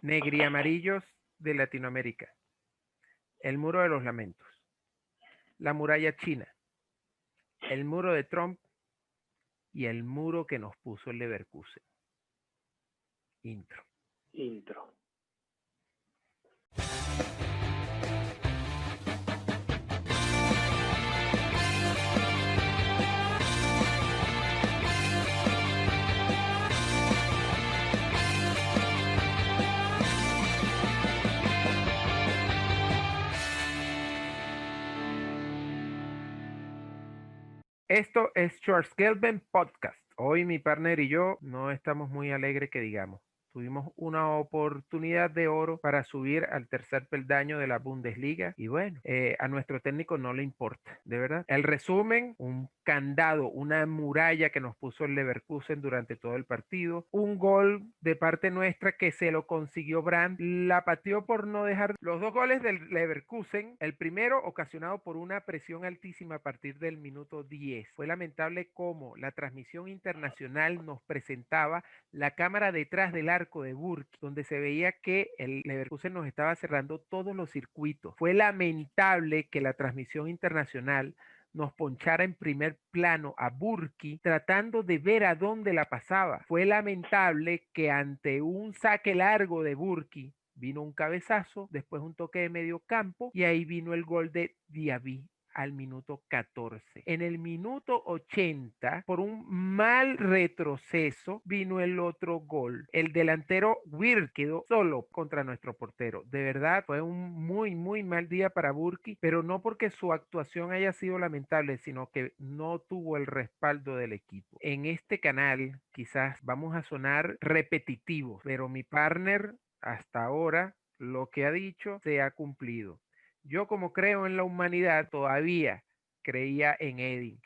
Negriamarillos de Latinoamérica, el Muro de los Lamentos, la Muralla China, el Muro de Trump y el muro que nos puso el Leverkusen. Intro. Intro. Esto es Schwarzgelben Podcast. Hoy mi partner y yo no estamos muy alegres que digamos. Tuvimos una oportunidad de oro para subir al tercer peldaño de la Bundesliga y bueno, a nuestro técnico no le importa, de verdad. El resumen, un candado, una muralla que nos puso el Leverkusen durante todo el partido, un gol de parte nuestra que se lo consiguió Brandt, la pateó por no dejar los dos goles del Leverkusen, el primero ocasionado por una presión altísima a partir del minuto 10. Fue lamentable cómo la transmisión internacional nos presentaba la cámara detrás del arco de Burki, donde se veía que el Leverkusen nos estaba cerrando todos los circuitos. Fue lamentable que la transmisión internacional nos ponchara en primer plano a Burki tratando de ver a dónde la pasaba. Fue lamentable que ante un saque largo de Burki vino un cabezazo, después un toque de medio campo y ahí vino el gol de Diaby al minuto 14. En el minuto 80, por un mal retroceso, vino el otro gol. El delantero Weir quedó solo contra nuestro portero. De verdad, fue un muy mal día para Burki, pero no porque su actuación haya sido lamentable, sino que no tuvo el respaldo del equipo. En este canal, quizás vamos a sonar repetitivos, pero mi partner, hasta ahora, lo que ha dicho se ha cumplido. Yo como creo en la humanidad, todavía creía en Eddie,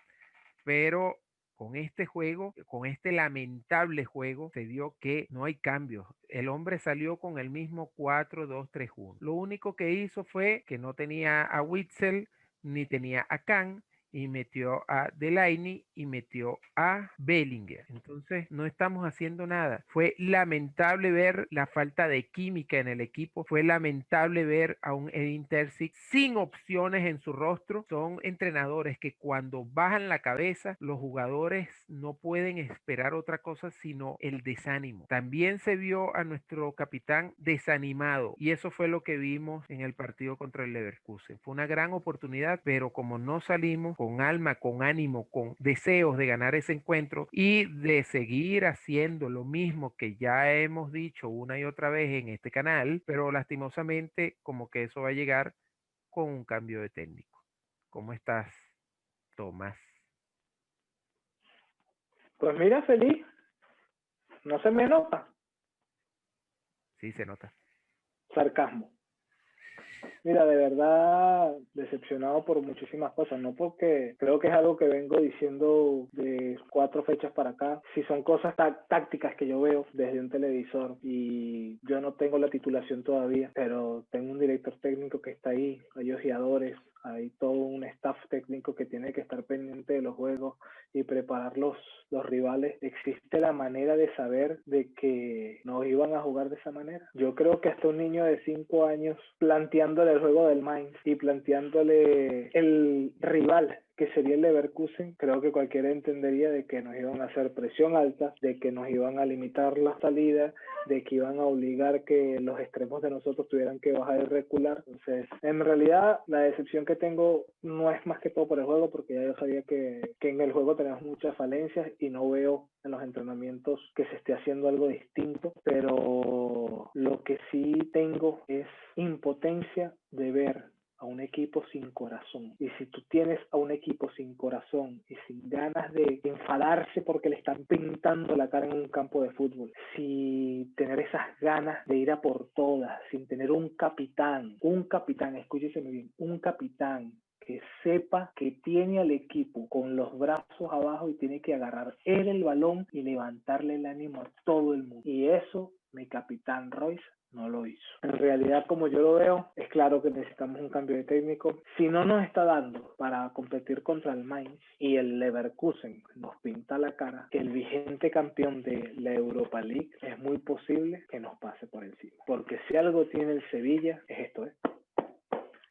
pero con este juego, con este lamentable juego, se dio que no hay cambios. El hombre salió con el mismo 4-2-3-1. Lo único que hizo fue que no tenía a Witzel ni tenía a Kahn y metió a Delaney y metió a Bellinger. Entonces no estamos haciendo nada. Fue lamentable ver la falta de química en el equipo. Fue lamentable ver a un Edin Terzic sin opciones en su rostro. Son entrenadores que cuando bajan la cabeza, los jugadores no pueden esperar otra cosa sino el desánimo. También se vio a nuestro capitán desanimado y eso fue lo que vimos en el partido contra el Leverkusen. Fue una gran oportunidad, pero como no salimos con alma, con ánimo, con deseos de ganar ese encuentro y de seguir haciendo lo mismo que ya hemos dicho una y otra vez en este canal, pero lastimosamente como que eso va a llegar con un cambio de técnico. ¿Cómo estás, Tomás? Pues mira, feliz, no se me nota. Sí, se nota. Sarcasmo. Mira, de verdad decepcionado por muchísimas cosas, no porque creo que es algo que vengo diciendo de 4 fechas para acá, si son cosas tácticas que yo veo desde un televisor y yo no tengo la titulación todavía, pero tengo un director técnico que está ahí, hay ojeadores, hay todo un staff técnico que tiene que estar pendiente de los juegos y preparar los rivales. Existe la manera de saber de que no iban a jugar de esa manera. Yo creo que hasta un niño de 5 años planteándole el juego del Mainz y planteándole el rival que sería el Leverkusen, creo que cualquiera entendería de que nos iban a hacer presión alta, de que nos iban a limitar la salida, de que iban a obligar que los extremos de nosotros tuvieran que bajar y recular. Entonces, en realidad, la decepción que tengo no es más que todo por el juego, porque ya yo sabía que en el juego tenemos muchas falencias y no veo en los entrenamientos que se esté haciendo algo distinto, pero lo que sí tengo es impotencia de ver a un equipo sin corazón. Y si tú tienes a un equipo sin corazón y sin ganas de enfadarse porque le están pintando la cara en un campo de fútbol, sin tener esas ganas de ir a por todas, sin tener un capitán, escúchese muy bien, un capitán que sepa que tiene al equipo con los brazos abajo y tiene que agarrar él el balón y levantarle el ánimo a todo el mundo. Y eso, mi capitán Royce, no lo hizo. En realidad, como yo lo veo, es claro que necesitamos un cambio de técnico. Si no nos está dando para competir contra el Mainz y el Leverkusen nos pinta la cara, que el vigente campeón de la Europa League es muy posible que nos pase por encima. Porque si algo tiene el Sevilla, es esto,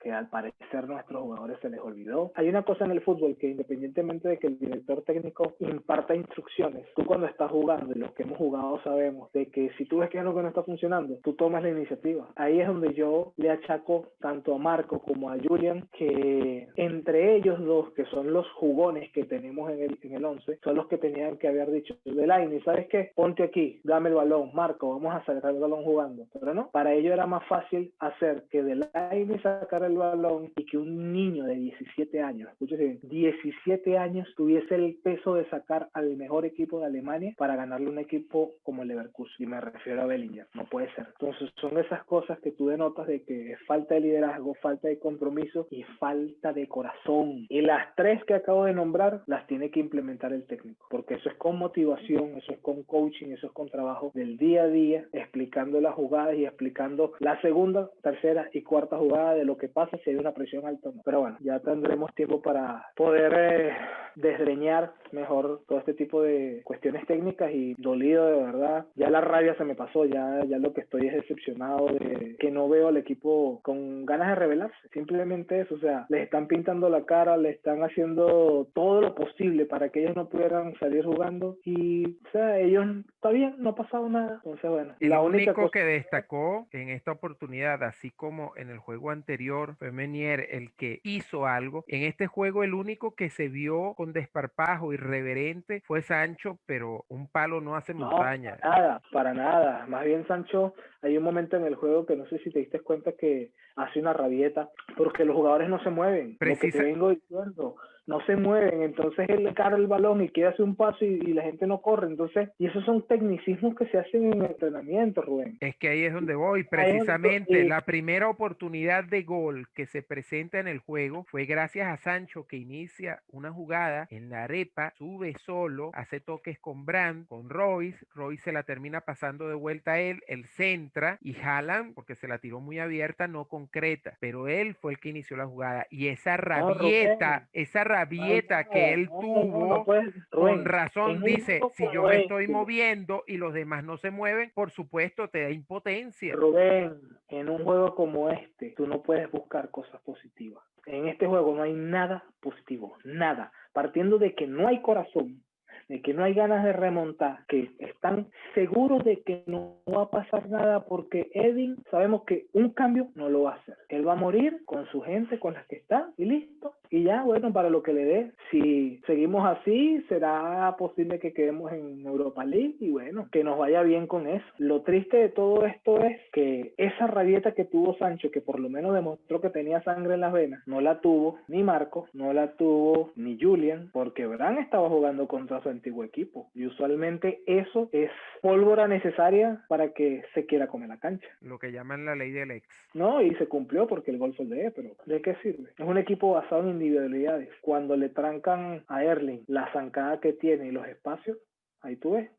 que al parecer a nuestros jugadores se les olvidó. Hay una cosa en el fútbol que independientemente de que el director técnico imparta instrucciones, tú cuando estás jugando, y los que hemos jugado sabemos, de que si tú ves que algo que no está funcionando, tú tomas la iniciativa. Ahí es donde yo le achaco tanto a Marco como a Julian, que entre ellos dos, que son los jugones que tenemos en el 11, son los que tenían que haber dicho, Delaine, ¿sabes qué? Ponte aquí, dame el balón, Marco, vamos a sacar el balón jugando. Pero no, para ello era más fácil hacer que Delaine sacara el balón y que un niño de 17 años, escúchese, 17 años tuviese el peso de sacar al mejor equipo de Alemania para ganarle un equipo como el Leverkusen. Y me refiero a Bellingham, no puede ser. Entonces son esas cosas que tú denotas de que es falta de liderazgo, falta de compromiso y falta de corazón. Y las tres que acabo de nombrar las tiene que implementar el técnico, porque eso es con motivación, eso es con coaching, eso es con trabajo del día a día, explicando las jugadas y explicando la segunda, tercera y cuarta jugada de lo que pasa si hay una presión alta o no. Pero bueno, ya tendremos tiempo para poder desgreñar mejor todo este tipo de cuestiones técnicas y dolido de verdad. Ya la rabia se me pasó, ya lo que estoy es decepcionado de que no veo al equipo con ganas de rebelarse. Simplemente eso, o sea, les están pintando la cara, le están haciendo todo lo posible para que ellos no pudieran salir jugando y, o sea, ellos, está bien, no ha pasado nada. Entonces, bueno, El la única único cosa... que destacó en esta oportunidad, así como en el juego anterior, fue Menier el que hizo algo. En este juego el único que se vio con desparpajo irreverente fue Sancho, pero un palo no hace No, montaña. para nada, para nada. Más bien, Sancho, hay un momento en el juego que no sé si te diste cuenta que hace una rabieta, porque los jugadores no se mueven. Lo que te Precisa, vengo diciendo, no se mueven. Entonces él le carga el balón y quiere hacer un paso y la gente no corre. Entonces, y esos son tecnicismos que se hacen en el entrenamiento, Rubén. es que ahí es donde voy. Precisamente la primera oportunidad de gol que se presenta en el juego fue gracias a Sancho, que inicia una jugada en la arepa, sube solo, hace toques con Brandt, con Royce. Royce se la termina pasando de vuelta a él, él centra y Haaland, porque se la tiró muy abierta, no concreta, pero él fue el que inició la jugada y No, Rubén, esa no hay rabieta que nada. él No tuvo, puedes, con Rubén, en razón un dice, juego si yo como me estoy este, moviendo y los demás no se mueven, por supuesto te da impotencia. Rubén, en un juego como este, tú no puedes buscar cosas positivas. En este juego no hay nada positivo, nada. Partiendo de que no hay corazón, de que no hay ganas de remontar, que están seguros de que no va a pasar nada porque Edin, sabemos que un cambio no lo va a hacer. Él va a morir con su gente, con las que está y listo. Y ya, bueno, para lo que le dé, si seguimos así, será posible que quedemos en Europa League y bueno, que nos vaya bien con eso. Lo triste de todo esto es que esa rabieta que tuvo Sancho, que por lo menos demostró que tenía sangre en las venas, no la tuvo ni Marco, no la tuvo ni Julian, porque Bran estaba jugando contra su antiguo equipo. Y usualmente eso es pólvora necesaria para que se quiera comer la cancha. Lo que llaman la ley del ex. No, y se cumplió porque el gol fue el de él, pero ¿de qué sirve? Es un equipo basado en individualidades. Cuando le trancan a Erling la zancada que tiene y los espacios, ahí tú ves,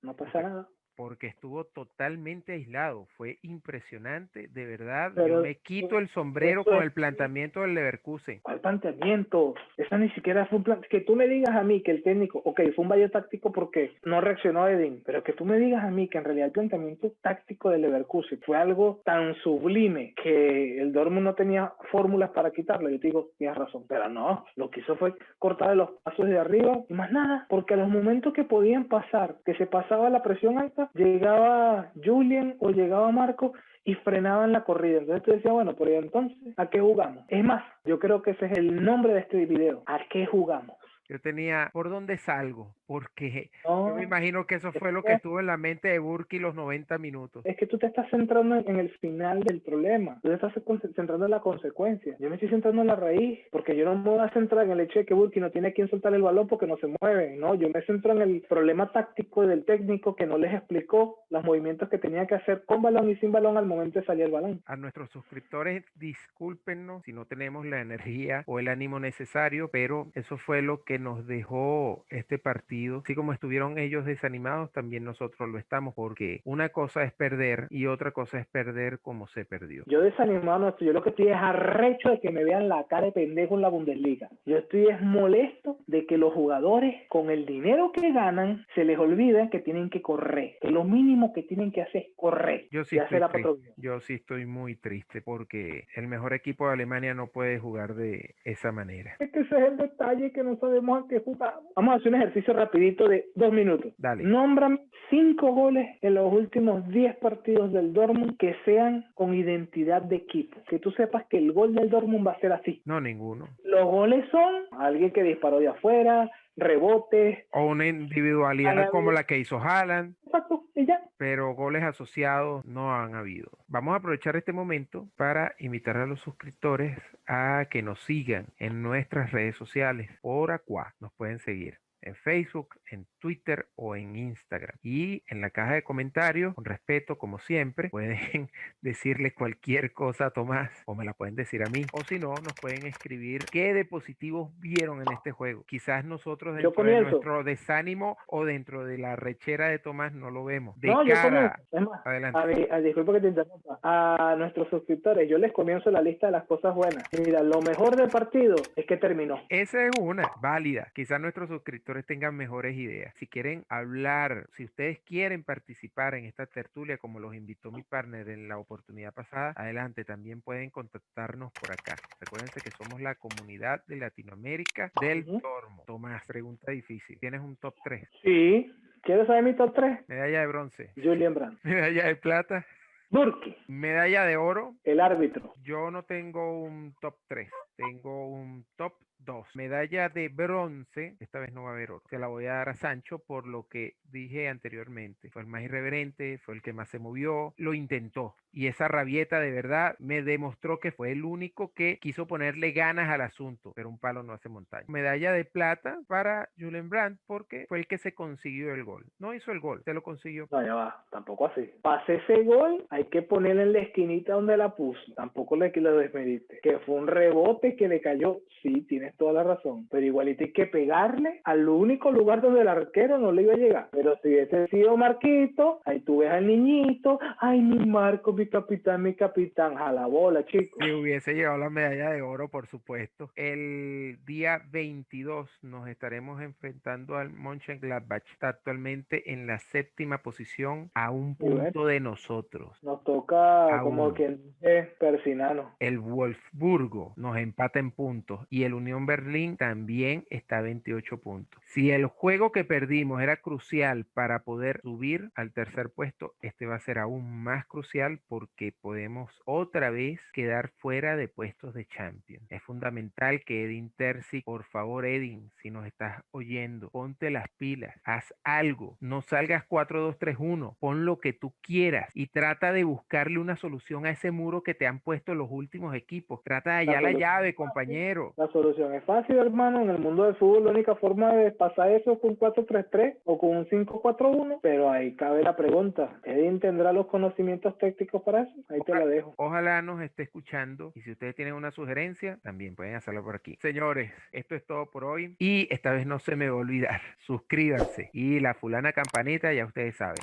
no pasa Porque, nada. porque estuvo totalmente aislado. Fue impresionante, de verdad. Yo Pero me quito el sombrero eso con es el planteamiento del Leverkusen. ¿cuál planteamiento? Esa ni siquiera fue un plan. Que tú me digas a mí que el técnico, ok, fue un fallo táctico porque no reaccionó Edin, pero que tú me digas a mí que en realidad el planteamiento táctico del Leverkusen fue algo tan sublime que el Dortmund no tenía fórmulas para quitarlo. Yo te digo, tienes razón, pero no, lo que hizo fue cortar los pasos de arriba y más nada, porque a los momentos que podían pasar, que se pasaba la presión alta, llegaba Julian o llegaba Marco y frenaban la corrida. Entonces tú decías, bueno, pero entonces, ¿a qué jugamos? Es más, yo creo que ese es el nombre de este video. ¿A qué jugamos? Yo tenía, ¿por dónde salgo? Porque yo me No, imagino que eso es fue lo que que estuvo en la mente de Burki los 90 minutos. es que tú te estás centrando en el final del problema, tú te estás centrando en la consecuencia. Yo me estoy centrando en la raíz, porque yo no me voy a centrar en el hecho de que Burki no tiene a quien soltar el balón porque no se mueve, no, yo me centro en el problema táctico del técnico que no les explicó los movimientos que tenía que hacer con balón y sin balón al momento de salir el balón. A nuestros suscriptores, discúlpenos si no tenemos la energía o el ánimo necesario, pero eso fue lo que que nos dejó este partido, así como estuvieron ellos desanimados, también nosotros lo estamos, porque una cosa es perder y otra cosa es perder como se perdió. Yo desanimado no estoy, yo lo que estoy es arrecho de que me vean la cara de pendejo en la Bundesliga. Yo estoy es molesto de que los jugadores con el dinero que ganan se les olvida que tienen que correr, que lo mínimo que tienen que hacer es correr. Yo sí estoy triste. Yo sí estoy muy triste porque el mejor equipo de Alemania no puede jugar de esa manera. Es que ese es el detalle, que no sabemos a qué jugamos. Vamos a hacer un ejercicio rapidito de 2 minutos. Dale. Nómbrame 5 goles en los últimos 10 partidos del Dortmund que sean con identidad de equipo. Que tú sepas que el gol del Dortmund va a ser así. No, ninguno. Los goles son alguien que disparó de afuera, rebotes. O una individualidad como la que hizo Haaland. Exacto, y ya. Pero goles asociados no han habido. Vamos a aprovechar este momento para invitar a los suscriptores a que nos sigan en nuestras redes sociales. Por acá nos pueden seguir en Facebook, en Twitter o en Instagram. Y en la caja de comentarios, con respeto, como siempre, pueden decirle cualquier cosa a Tomás o me la pueden decir a mí. O si no, nos pueden escribir qué de positivos vieron en este juego. Quizás nosotros dentro de nuestro desánimo o dentro de la rechera de Tomás no lo vemos. De cara, es más, adelante. Disculpa que te interrumpa. A nuestros suscriptores, yo les comienzo la lista de las cosas buenas. Mira, lo mejor del partido es que terminó. Esa es una válida. Quizás nuestros suscriptores tengan mejores ideas. Si quieren hablar, si ustedes quieren participar en esta tertulia como los invitó mi partner en la oportunidad pasada, adelante, también pueden contactarnos por acá. Recuérdense que somos la comunidad de Latinoamérica del Dortmund. Tomás, pregunta difícil. ¿Tienes un top 3? Sí. ¿Quieres saber mi top 3? Medalla de bronce. Julian Brandt. Medalla de plata. Burki. Medalla de oro. El árbitro. Yo no tengo un top 3, tengo un top 2. Medalla de bronce, esta vez no va a haber oro. Se la voy a dar a Sancho por lo que dije anteriormente. Fue el más irreverente, fue el que más se movió, lo intentó. Y esa rabieta de verdad me demostró que fue el único que quiso ponerle ganas al asunto, pero un palo no hace montaña. Medalla de plata para Julian Brandt porque fue el que se consiguió el gol. No hizo el gol, se lo consiguió. No, ya va, tampoco así. Pase ese gol, hay que ponerle en la esquinita donde la puso. Tampoco le lo desmediste. Que fue un rebote que le cayó, sí, tienes toda la razón. Pero igualito hay que pegarle al único lugar donde el arquero no le iba a llegar. Pero si hubiese sido Marquito, ahí tú ves al niñito, ay, mi Marco, mi capitán, a la bola, chico. Si hubiese llegado la medalla de oro, por supuesto. El día 22 nos estaremos enfrentando al Mönchengladbach. Está actualmente en la 7ª posición a un punto de nosotros. Nos toca, como quien dice, persinano. El Wolfsburgo nos empata en puntos y el Unión Berlín también está a 28 puntos. Si el juego que perdimos era crucial para poder subir al tercer puesto, este va a ser aún más crucial porque podemos otra vez quedar fuera de puestos de Champions. Es fundamental que Edin Terzic, por favor Edin, si nos estás oyendo, ponte las pilas, haz algo, no salgas 4-2-3-1, pon lo que tú quieras y trata de buscarle una solución a ese muro que te han puesto los últimos equipos. Trata de hallar la llave, compañero. La solución es fácil, hermano. En el mundo del fútbol la única forma de pasar eso es con 4-3-3 o con un 5-4-1, pero ahí cabe la pregunta, ¿Edin tendrá los conocimientos técnicos para eso? Ahí te la dejo. Ojalá nos esté escuchando y si ustedes tienen una sugerencia, también pueden hacerlo por aquí. Señores, esto es todo por hoy y esta vez no se me va a olvidar. Suscríbanse y la fulana campanita ya ustedes saben.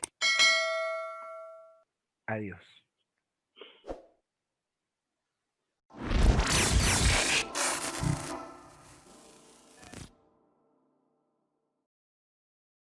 Adiós.